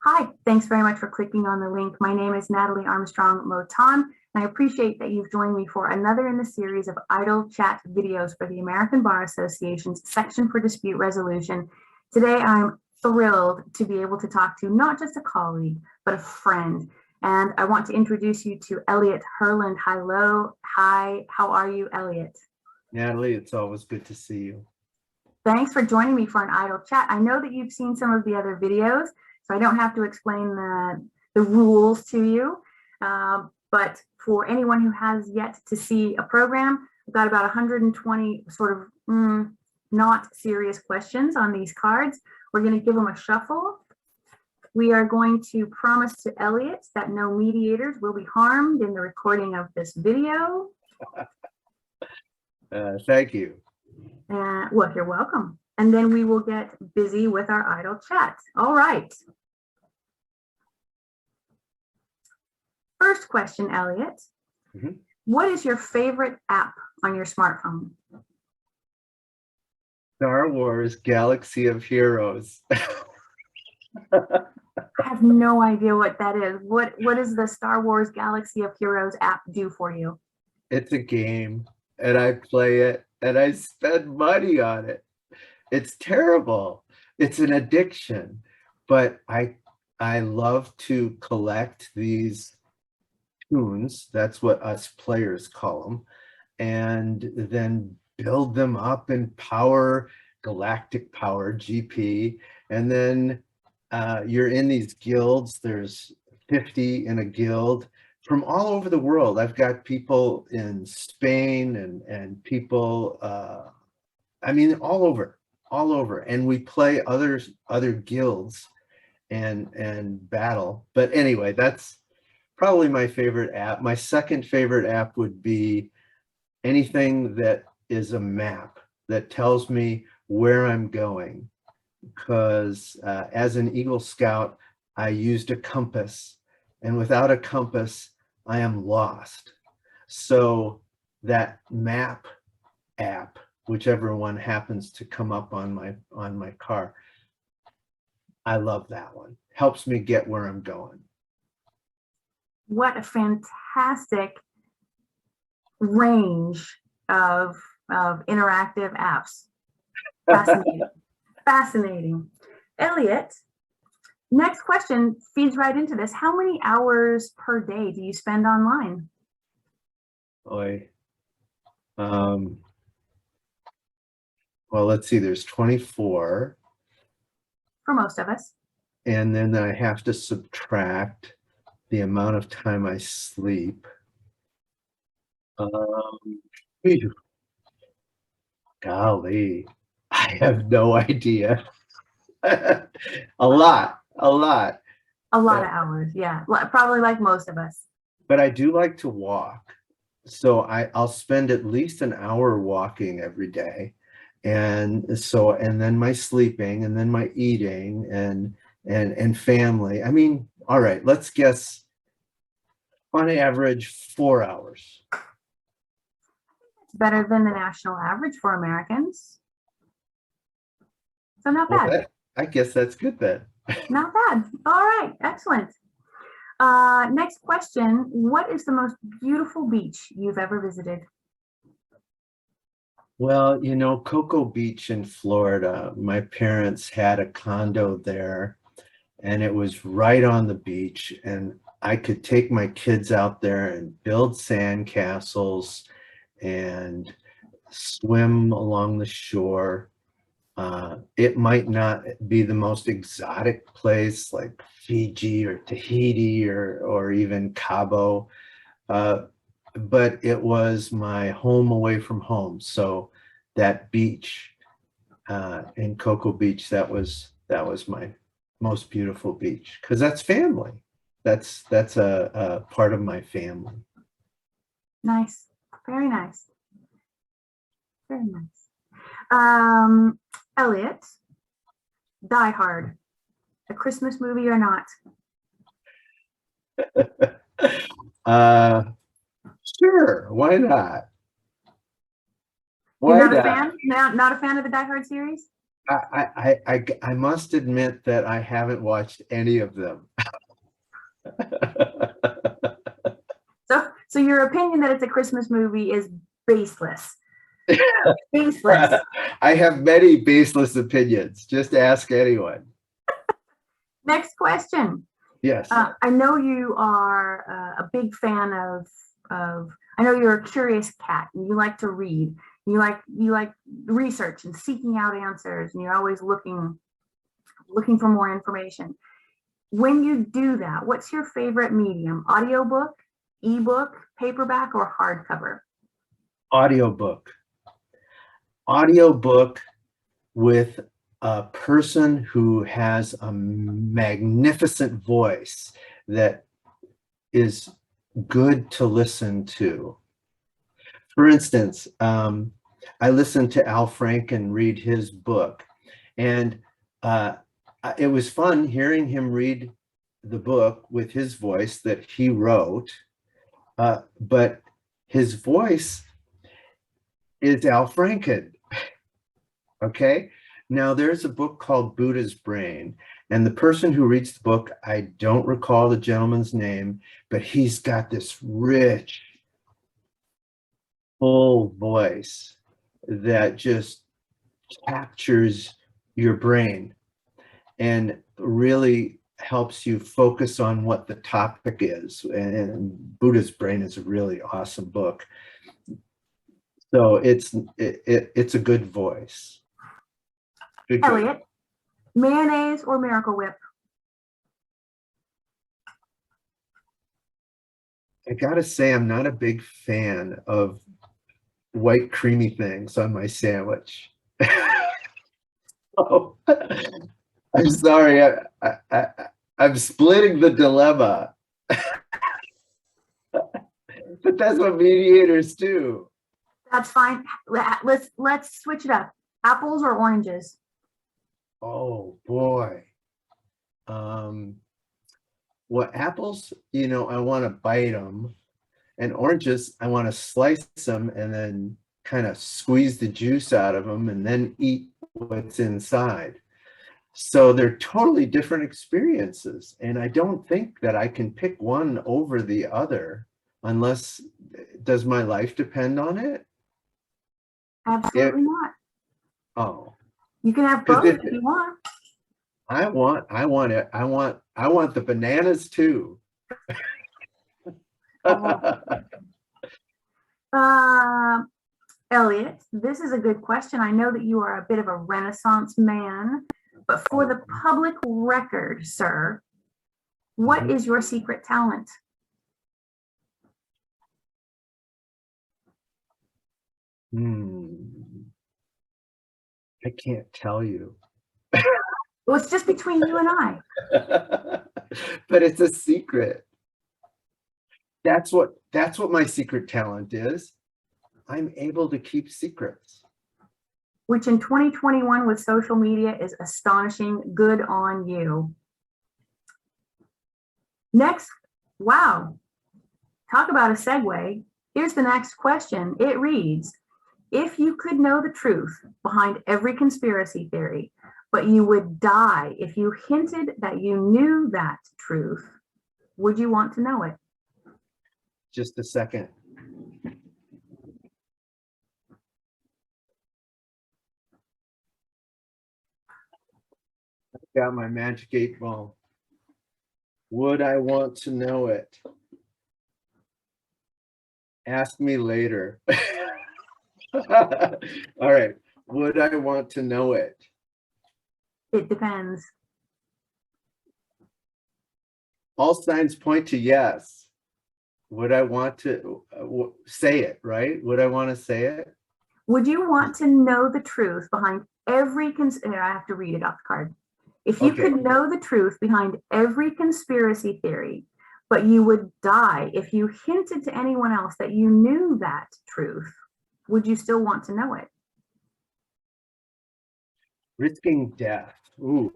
Hi, thanks very much for clicking on the link. My name is Natalie Armstrong-Motin, and I appreciate that you've joined me for another in the series of idle chat videos for the American Bar Association's Section for Dispute Resolution. Today, I'm thrilled to be able to talk to not just a colleague, but a friend. And I want to introduce you to Elliot Herland. Hello. Hi, how are you, Elliot? Natalie, it's always good to see you. Thanks for joining me for an idle chat. I know that you've seen some of the other videos, so I don't have to explain the rules to you. But for anyone who has yet to see a program, I've got about 120 sort of not serious questions on these cards. We're going to give them a shuffle. We are going to promise to Elliot that no mediators will be harmed in the recording of this video. Thank you. Well, you're welcome. And then we will get busy with our idle chat. All right. First question, Elliot. What is your favorite app on your smartphone? Star Wars Galaxy of Heroes. I have no idea what that is. What does the Star Wars Galaxy of Heroes app do for you? It's a game, and I play it, and I spend money on it. It's terrible. It's an addiction, but I love to collect these tunes. That's what us players call them, and then build them up in power, galactic power, GP, and then you're in these guilds. There's 50 in a guild from all over the world. I've got people in Spain and people, I mean, all over. And we play other guilds and battle. But anyway, that's probably my favorite app. My second favorite app would be anything that is a map that tells me where I'm going. Because as an Eagle Scout, I used a compass, and without a compass, I am lost. So that map app, whichever one happens to come up on my car, I love that one. Helps me get where I'm going. What a fantastic range of interactive apps. Fascinating. Fascinating. Elliot, next question feeds right into this. How many hours per day do you spend online? Boy. Well, let's see, there's 24. For most of us. And then I have to subtract the amount of time I sleep. Golly, I have no idea. A lot. A lot of hours, yeah. Probably like most of us. But I do like to walk. So I'll spend at least an hour walking every day. And then my sleeping, and then my eating and family. I mean, all right, let's guess on average 4 hours. It's better than the national average for Americans. So not bad. Well, I guess that's good then. Not bad. All right, excellent. Next question. What is the most beautiful beach you've ever visited? Well, you know, Cocoa Beach in Florida, my parents had a condo there, and it was right on the beach, and I could take my kids out there and build sand castles and swim along the shore. It might not be the most exotic place like Fiji or Tahiti or even Cabo, but it was my home away from home. So that beach in Cocoa Beach, that was my most beautiful beach, because that's family. That's a part of my family. Nice, very nice, very nice. Elliot, Die Hard, a Christmas movie or not? Sure, why not? You're not a fan? Not a fan of the Die Hard series? I must admit that I haven't watched any of them. So your opinion that it's a Christmas movie is baseless. Baseless. I have many baseless opinions. Just ask anyone. Next question. Yes. I know you are a big fan of. I know you're a curious cat, and you like to read. You like research and seeking out answers, and you're always looking for more information. When you do that, what's your favorite medium? Audiobook, ebook, paperback, or hardcover? Audiobook. Audiobook with a person who has a magnificent voice that is good to listen to. For instance, I listened to Al Franken read his book, and it was fun hearing him read the book with his voice that he wrote, but his voice is Al Franken. Okay. Now there's a book called Buddha's Brain, and the person who reads the book, I don't recall the gentleman's name, but he's got this rich, full voice that just captures your brain and really helps you focus on what the topic is. And Buddha's Brain is a really awesome book. So it's a good voice. Good. Elliot, mayonnaise or Miracle Whip? I gotta say, I'm not a big fan of white creamy things on my sandwich. Oh, I'm sorry. I'm splitting the dilemma. But that's what mediators do. That's fine. Let's switch it up. Apples or oranges? Oh boy. Well, apples, I want to bite them, and oranges, I want to slice them and then kind of squeeze the juice out of them and then eat what's inside. So they're totally different experiences, and I don't think that I can pick one over the other unless, does my life depend on it? Absolutely not. Oh, You can have both if you want. I want it. I want the bananas too. Elliot, this is a good question. I know that you are a bit of a Renaissance man, but for the public record, sir, what is your secret talent? I can't tell you. Well, it's just between you and I. But it's a secret. That's what my secret talent is. I'm able to keep secrets. Which in 2021 with social media is astonishing. Good on you. Next, wow. Talk about a segue. Here's the next question. It reads, if you could know the truth behind every conspiracy theory, but you would die if you hinted that you knew that truth, would you want to know it? Just a second. I've got my magic 8-ball. Would I want to know it? Ask me later. All right. Would I want to know it? It depends. All signs point to yes. Would I want to say it, right? Would I want to say it? Would you want to know the truth behind every I have to read it off the card. If you could know the truth behind every conspiracy theory, but you would die if you hinted to anyone else that you knew that truth, would you still want to know it? Risking death. Ooh.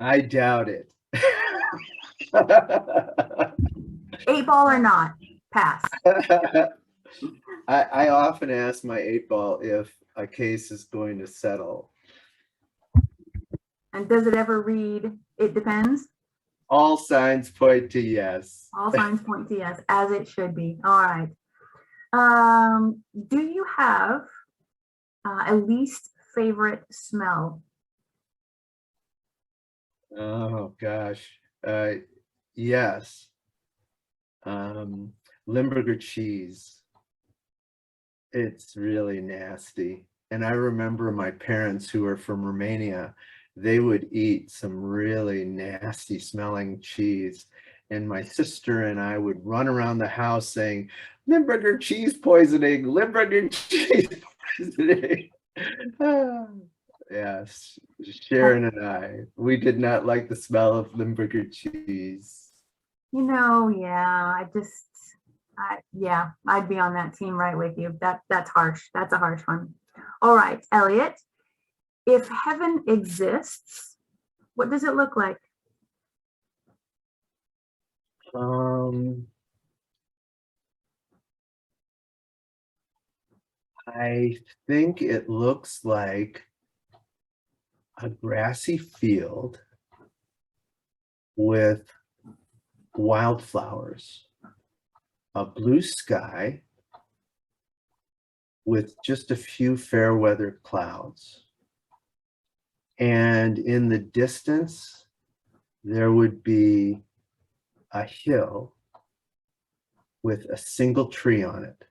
I doubt it. 8-ball or not? Pass. I often ask my 8-ball if a case is going to settle. And does it ever read, it depends? All signs point to yes. All signs point to yes, as it should be. All right. Do you have a least favorite smell? Oh gosh. Yes. Limburger cheese. It's really nasty. And I remember my parents who are from Romania, they would eat some really nasty smelling cheese. And my sister and I would run around the house saying, Limburger cheese poisoning, Limburger cheese poisoning. Yes, Sharon and I, we did not like the smell of Limburger cheese. Yeah, yeah, I'd be on that team right with you. That's harsh. That's a harsh one. All right, Elliot, if heaven exists, what does it look like? I think it looks like a grassy field with wildflowers, a blue sky with just a few fair weather clouds. And in the distance, there would be a hill with a single tree on it.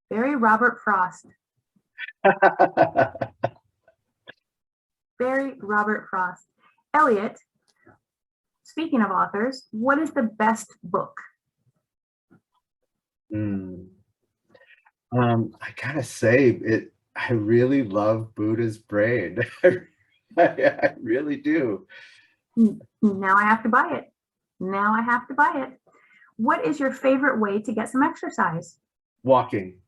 Very Robert Frost. Very Robert Frost. Elliot, speaking of authors, what is the best book? I gotta say, I really love Buddha's Brain. I really do. Now I have to buy it. Now I have to buy it. What is your favorite way to get some exercise? Walking.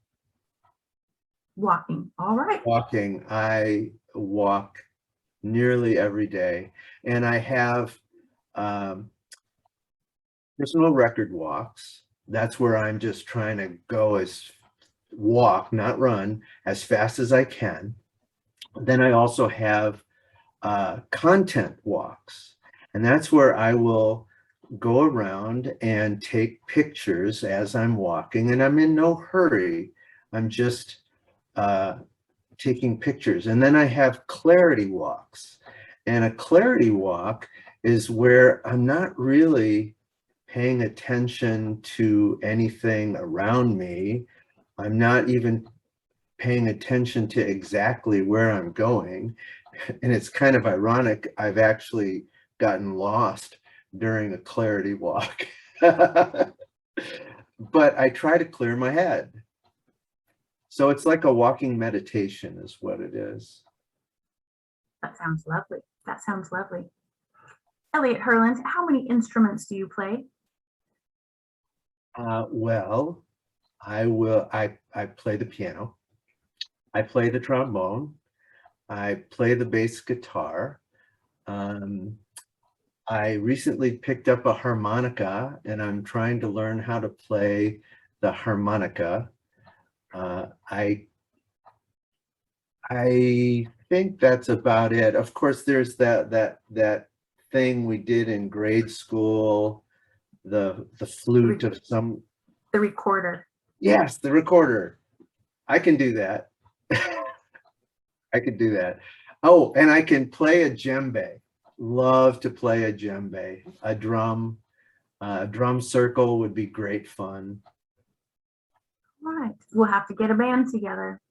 Walking. All right. Walking. I walk nearly every day, and I have personal record walks. That's where I'm just trying to go walk, not run, as fast as I can. Then I also have content walks, and that's where I will go around and take pictures as I'm walking, and I'm in no hurry. I'm just taking pictures. And then I have clarity walks, and a clarity walk is where I'm not really paying attention to anything around me. I'm not even paying attention to exactly where I'm going. And it's kind of ironic, I've actually gotten lost during a clarity walk. But I try to clear my head. So it's like a walking meditation is what it is. That sounds lovely. That sounds lovely. Elliot Herland, how many instruments do you play? Well, I play the piano. I play the trombone. I play the bass guitar. I recently picked up a harmonica, and I'm trying to learn how to play the harmonica. I think that's about it. Of course, there's that thing we did in grade school, the flute of some. The recorder. Yes, the recorder. I can do that. I could do that. Oh, and I can play a djembe. Love to play a djembe. A drum circle would be great fun. All right. We'll have to get a band together.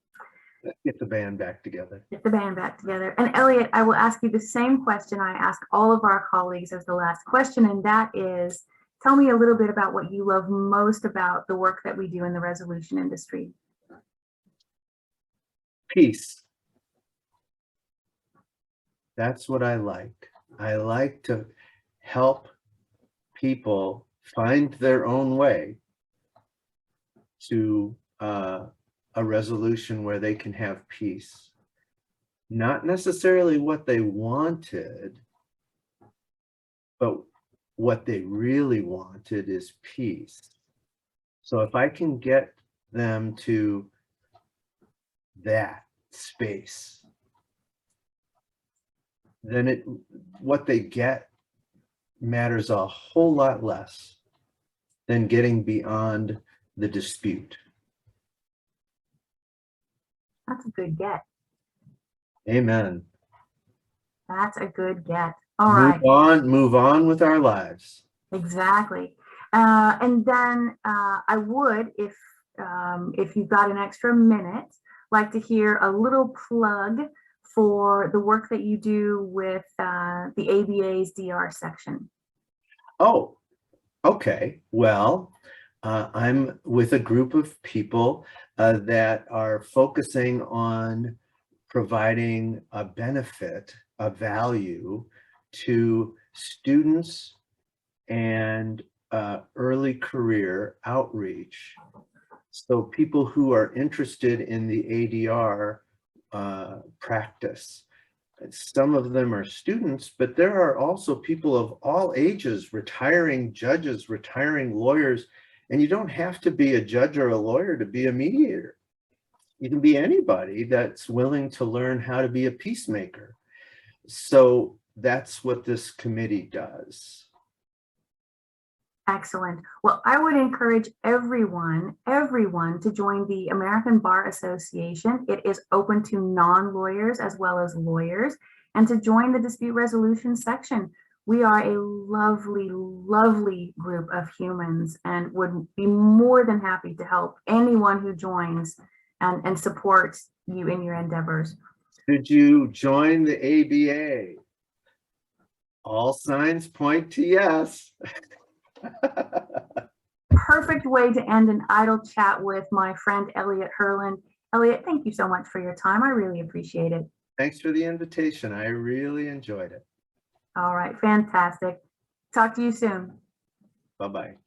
Get the band back together. Get the band back together. And Elliot, I will ask you the same question I ask all of our colleagues as the last question, and that is, tell me a little bit about what you love most about the work that we do in the resolution industry. Peace. That's what I like. I like to help people find their own way to a resolution where they can have peace. Not necessarily what they wanted, but what they really wanted is peace. So if I can get them to that space, then what they get matters a whole lot less than getting beyond the dispute. That's a good get. Amen. That's a good get. All right. Move on with our lives. Exactly. And then I would, if you've got an extra minute, like to hear a little plug for the work that you do with the ABA's DR section. Oh, okay. Well, I'm with a group of people that are focusing on providing a benefit, a value to students and early career outreach. So people who are interested in the ADR practice. Some of them are students, but there are also people of all ages, retiring judges, retiring lawyers, and you don't have to be a judge or a lawyer to be a mediator. You can be anybody that's willing to learn how to be a peacemaker. So that's what this committee does. Excellent. Well, I would encourage everyone to join the American Bar Association. It is open to non-lawyers as well as lawyers, and to join the dispute resolution section. We are a lovely, lovely group of humans and would be more than happy to help anyone who joins and supports you in your endeavors. Should you join the ABA? All signs point to yes. Perfect way to end an idle chat with my friend Elliot Herland. Elliot, thank you so much for your time. I really appreciate it. Thanks for the invitation. I really enjoyed it. All right, fantastic. Talk to you soon. Bye-bye.